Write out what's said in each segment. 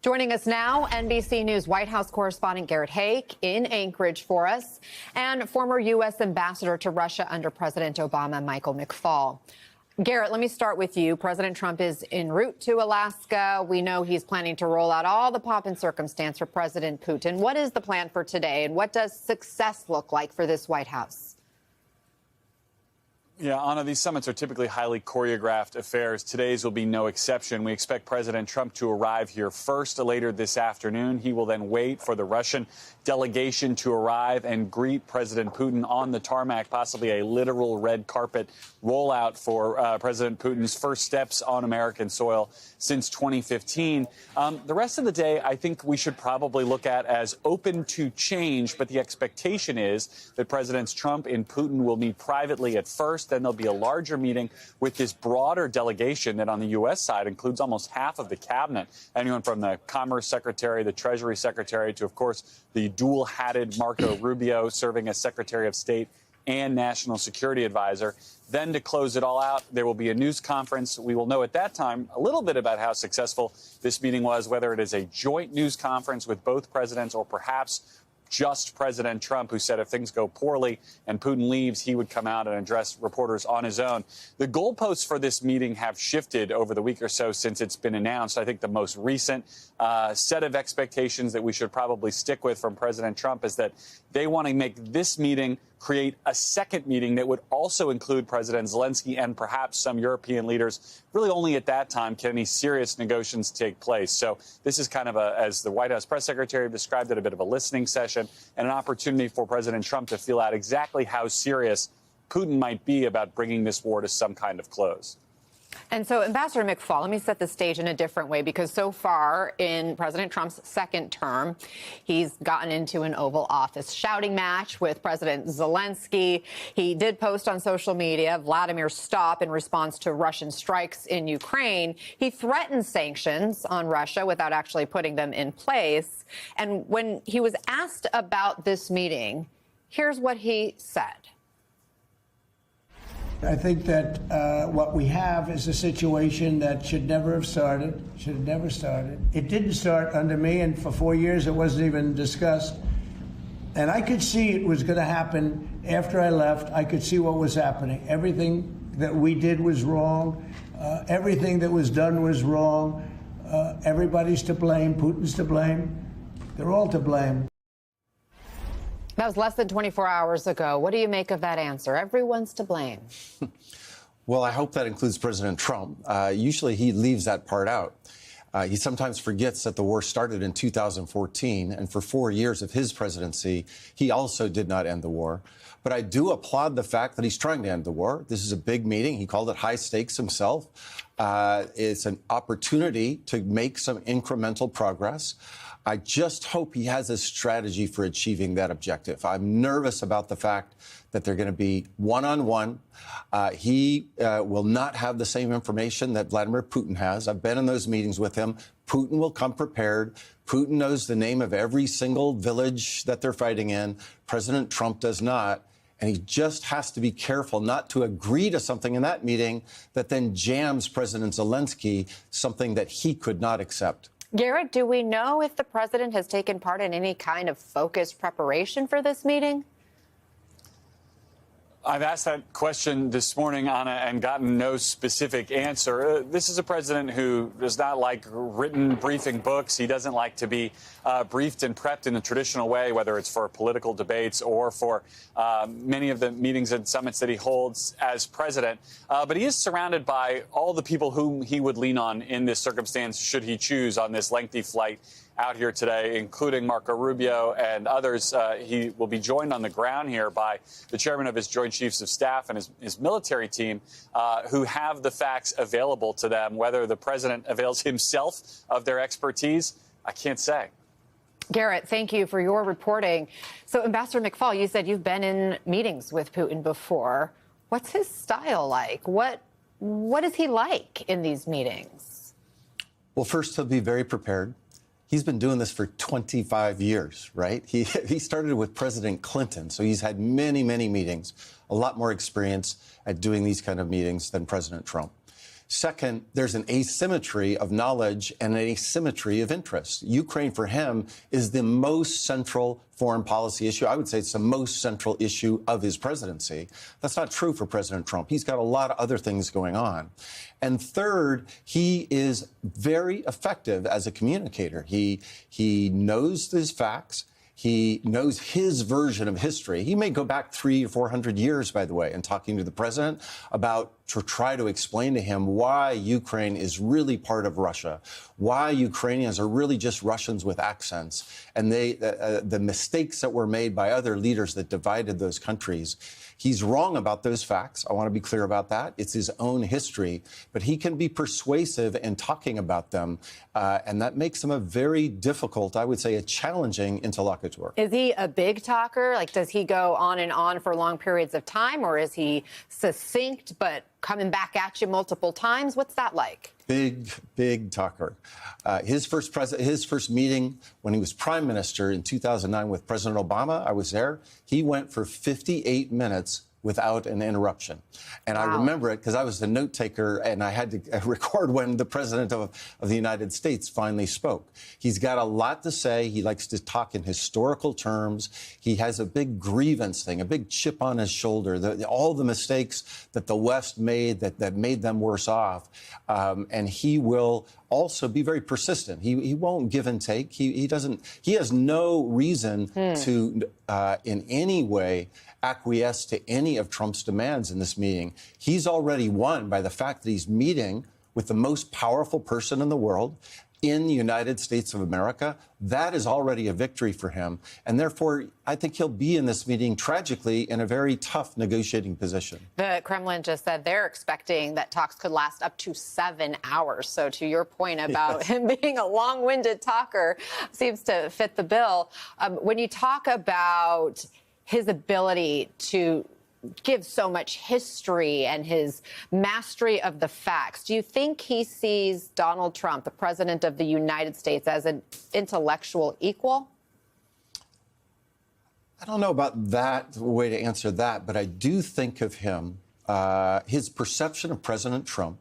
Joining us now, NBC News White House correspondent Garrett Haake in Anchorage for us, and former U.S. ambassador to Russia under President Obama, Michael McFaul. Garrett, let me start with you. President Trump is en route to Alaska. We know he's planning to roll out all the pomp and circumstance for President Putin. What is the plan for today, and what does success look like for this White House? Yeah, Anna, these summits are typically highly choreographed affairs. Today's will be no exception. We expect President Trump to arrive here first later this afternoon. He will then wait for the Russian delegation to arrive and greet President Putin on the tarmac, possibly a literal red carpet rollout for President Putin's first steps on American soil since 2015. The rest of the day, I think we should probably look at as open to change, but the expectation is that Presidents Trump and Putin will meet privately at first. Then there'll be a larger meeting with this broader delegation that on the U.S. side includes almost half of the cabinet, anyone from the Commerce Secretary, the Treasury Secretary, to, of course, the dual-hatted Marco Rubio serving as Secretary of State and National Security Advisor. Then to close it all out, there will be a news conference. We will know at that time a little bit about how successful this meeting was, whether it is a joint news conference with both presidents or perhaps just President Trump, who said if things go poorly and Putin leaves, he would come out and address reporters on his own. The goalposts for this meeting have shifted over the week or so since it's been announced. I think the most recent set of expectations that we should probably stick with from President Trump is that they want to make this meeting create a second meeting that would also include President Zelensky and perhaps some European leaders. Really only at that time can any serious negotiations take place. So this is kind of as the White House press secretary described it, a bit of a listening session and an opportunity for President Trump to feel out exactly how serious Putin might be about bringing this war to some kind of close. And so, Ambassador McFaul, let me set the stage in a different way, because so far in President Trump's second term, he's gotten into an Oval Office shouting match with President Zelensky. He did post on social media, Vladimir, stop, in response to Russian strikes in Ukraine. He threatened sanctions on Russia without actually putting them in place. And when he was asked about this meeting, here's what he said. I think that what we have is a situation that should never have started, It didn't start under me, and for 4 years it wasn't even discussed. And I could see it was going to happen after I left. I could see what was happening. Everything that we did was wrong. Everything that was done was wrong. Everybody's to blame. Putin's to blame. They're all to blame. That was less than 24 hours ago. What do you make of that answer? Everyone's to blame. Well, I hope that includes President Trump. Usually he leaves that part out. He sometimes forgets that the war started in 2014, and for 4 years of his presidency, he also did not end the war. But I do applaud the fact that he's trying to end the war. This is a big meeting. He called it high stakes himself. It's an opportunity to make some incremental progress. I just hope he has a strategy for achieving that objective. I'm nervous about the fact that they're going to be one-on-one. He will not have the same information that Vladimir Putin has. I've been in those meetings with him. Putin will come prepared. Putin knows the name of every single village that they're fighting in. President Trump does not. And he just has to be careful not to agree to something in that meeting that then jams President Zelensky, something that he could not accept. Garrett, do we know if the president has taken part in any kind of focused preparation for this meeting? I've asked that question this morning, Anna, and gotten no specific answer. This is a president who does not like written briefing books. He doesn't like to be briefed and prepped in the traditional way, whether it's for political debates or for many of the meetings and summits that he holds as president. But he is surrounded by all the people whom he would lean on in this circumstance, should he choose on this lengthy flight out here today, including Marco Rubio and others. He will be joined on the ground here by the chairman of his Joint Chiefs of Staff and his military team, who have the facts available to them. Whether the president avails himself of their expertise, I can't say. Garrett, thank you for your reporting. So, Ambassador McFaul, you said you've been in meetings with Putin before. What's his style like? What is he like in these meetings? Well, first, he'll be very prepared. He's been doing this for 25 years, right? He started with President Clinton, so he's had many, many meetings, a lot more experience at doing these kind of meetings than President Trump. Second, there's an asymmetry of knowledge and an asymmetry of interest. Ukraine, for him, is the most central foreign policy issue. I would say it's the most central issue of his presidency. That's not true for President Trump. He's got a lot of other things going on. And third, he is very effective as a communicator. He knows his facts. He knows his version of history. He may go back 300 or 400 years, by the way, in talking to the president to try to explain to him why Ukraine is really part of Russia, why Ukrainians are really just Russians with accents, and the mistakes that were made by other leaders that divided those countries. He's wrong about those facts. I want to be clear about that. It's his own history, but he can be persuasive in talking about them, and that makes him a very difficult, I would say, a challenging interlocutor. Is he a big talker? Like, does he go on and on for long periods of time, or is he succinct but coming back at you multiple times? What's that like? Big talker. His first meeting when he was prime minister in 2009 with President Obama, I was there. He went for 58 minutes without an interruption. And I remember it because I was the note taker and I had to record when the president of the United States finally spoke. He's got a lot to say. He likes to talk in historical terms. He has a big grievance thing, a big chip on his shoulder, all the mistakes that the West made that made them worse off. And he will also be very persistent. He won't give and take. He has no reason to in any way acquiesce to any of Trump's demands in this meeting. He's already won by the fact that he's meeting with the most powerful person in the world in the United States of America. That is already a victory for him. And therefore, I think he'll be in this meeting tragically in a very tough negotiating position. The Kremlin just said they're expecting that talks could last up to 7 hours. So to your point about him being a long-winded talker seems to fit the bill. When you talk about his ability to give so much history and his mastery of the facts, do you think he sees Donald Trump, the president of the United States, as an intellectual equal? I don't know about that way to answer that, but I do think of him, his perception of President Trump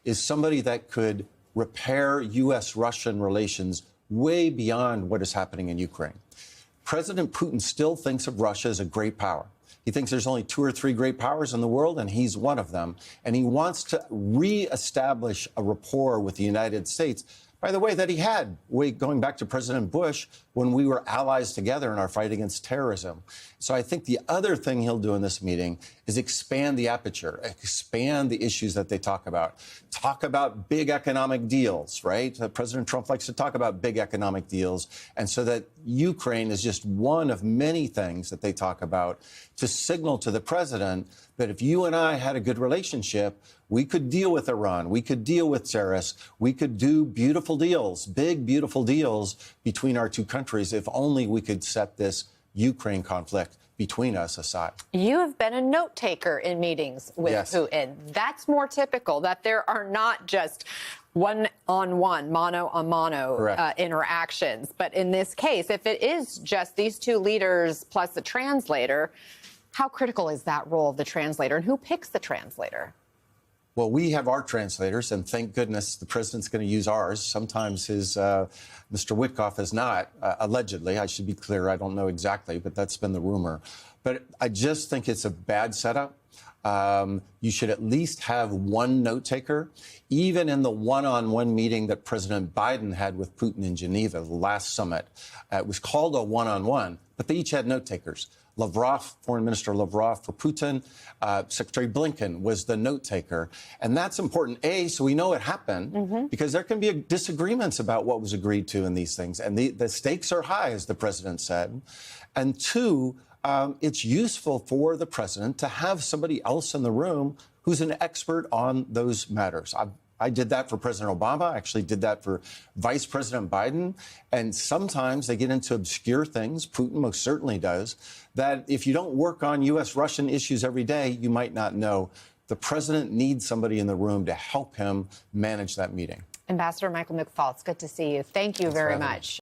is somebody that could repair U.S.-Russian relations way beyond what is happening in Ukraine. President Putin still thinks of Russia as a great power. He thinks there's only 2 or 3 great powers in the world, and he's one of them. And he wants to reestablish a rapport with the United States, by the way, that he had going back to President Bush when we were allies together in our fight against terrorism. So I think the other thing he'll do in this meeting is expand the aperture, expand the issues that they talk about big economic deals, right? President Trump likes to talk about big economic deals. And so that Ukraine is just one of many things that they talk about to signal to the president that if you and I had a good relationship, we could deal with Iran, we could deal with terrorists, we could do beautiful deals, big, beautiful deals between our two countries if only we could set this Ukraine conflict between us aside. You have been a note taker in meetings with Putin. That's more typical, that there are not just one-on-one, mano-a-mano interactions. But in this case, if it is just these two leaders plus the translator, how critical is that role of the translator, and who picks the translator? Well, we have our translators, and thank goodness the president's going to use ours. Sometimes his Mr. Witkoff is not, allegedly. I should be clear. I don't know exactly, but that's been the rumor. But I just think it's a bad setup. You should at least have one note taker. Even in the one-on-one meeting that President Biden had with Putin in Geneva, the last summit, it was called a one-on-one, but they each had note takers. Lavrov, Foreign Minister Lavrov for Putin, Secretary Blinken was the note taker. And that's important, A, so we know it happened, because there can be disagreements about what was agreed to in these things. And the stakes are high, as the president said. And 2, it's useful for the president to have somebody else in the room who's an expert on those matters. I did that for President Obama. I actually did that for Vice President Biden. And sometimes they get into obscure things. Putin most certainly does. That if you don't work on U.S.-Russian issues every day, you might not know. The president needs somebody in the room to help him manage that meeting. Ambassador Michael McFaul, it's good to see you. Thank you very much.